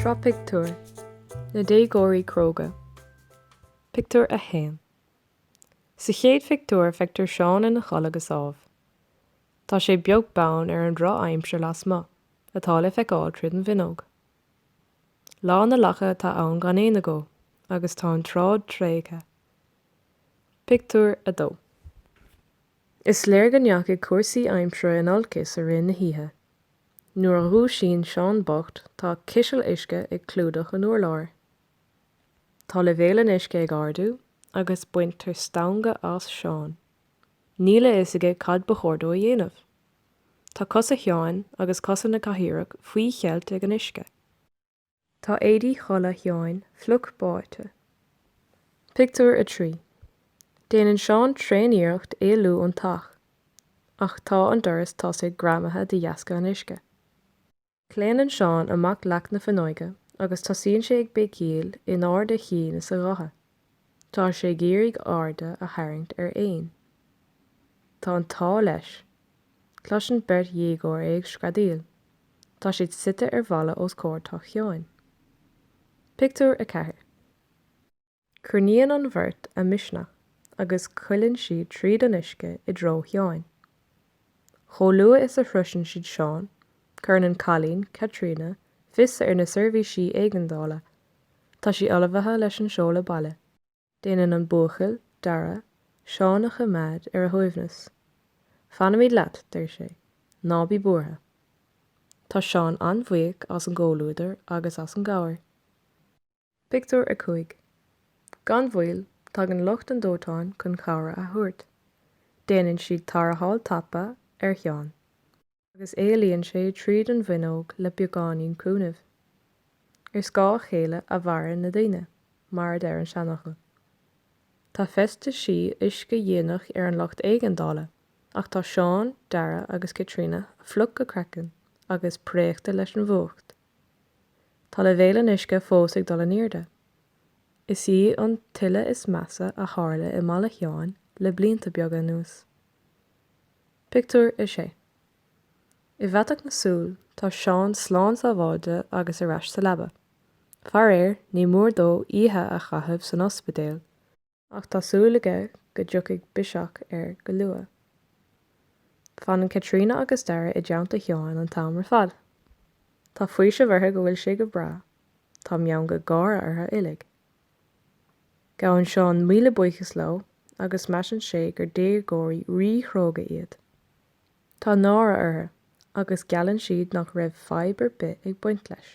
Sraith Pictiúr, na Déagóirí Cróga. Pictiúr a hain. Sa chéad pictiúr feictear Seán ina chola go sábh. Tá sé beag bán ar an rá aimsir las mo, atá le feiceáil tríd an bhinóg. Lá na lacha tá ann gan éana go, agus tá an trád tréigthe. Pictiúr a dó. Is léir go neachtaigh cuasaí aimsire in olcas a rinn na híthe. Nuair a dhú sin Seán bocht, tá cisial uisce ag clúdach an uairleabhar. Tá le bhéal an uisce ag ardú, agus buint tar stanga as Seán. Níla is aige cad ba chórdú a dhéanamh. Tá cosa Sheáin agus cosa na cathaoireach faoi chealt ag an uisce. Tá éadaí chola Sheáin fluc báite. Pictiúr a trí. Déanann Seán tréiníocht éalú an tach, ach tá an doras tosaigh gramathe de dheasca an uisce. Cléanann Seán amach leacht na fhuinóige, agus tosíonn sé ag bécéal in áir de chéana sa ratha. Tá sé géirigh airde a tharraingt ar éin. Tá an tá leis. Cloiseann beirt Déagóir ag scradíal. Tá siad suite ar bhalla os cóirteach Sheáin. Pictiúr a ceathair. Chruiníonn an bheirt a misneach, agus chuileann siad tríd an uisce i dtreo Sheáin. Chomh luath is a thruiseann siad Seán, chuireann Cailín, Caitríona, fis ar na seirbhísí éigeandála. Tá sí olmhathe leis an seola baile. Déanann an buachail, dara, Seán a choimeád ar a thuaimhneas. Fanamid leat, dir sé, nábí buartha. Tá Seán an-bhuíoch as an ggóluaidir agus as an gabhar. Pictiúr a 5. Gan bhfuil, tá an lucht an dótáin chun cabhra a thuairt. Déanann siad tarrtháil tapa ar Sheán, agus éalaíonn sé tríd an bhinóg le beagáinín cúnamh. Ar scá chéile a bharr na daoine, mar ar an seanachal. Tá festa sí uisce dhéanach ar an lucht éigeandála, ach tá Seán, Dara agus Caitríona a fluc go creiceann agus préachta leis an bhuacht. Tá le bhéal an uisce fósaigh dul an airde. Is í an tuile is measa a tharla i mala Sheáin le blianta beaga nús. Pictiúr a 6. I bheatach na súl, tá Seán sláán sa bháide agus ar ais sa leaba. Far éir ní mór dó oíche a chaithimh san ospidéal, ach tá súil aige go dtiocfaidh biseach ar go luath. Fanann Caitríona agus Dara i dteannta Sheáin an tamar fad. Tá faoise bhartha go bhfuil sé go bra, tá meann go gáire artha uilig. Gabhann Seán míle buíochas leo agus maiseann sé gur Déagóirí Cróga iad. Tá nára artha, agus geallann siad nach raibh fibre bit ag buint leis.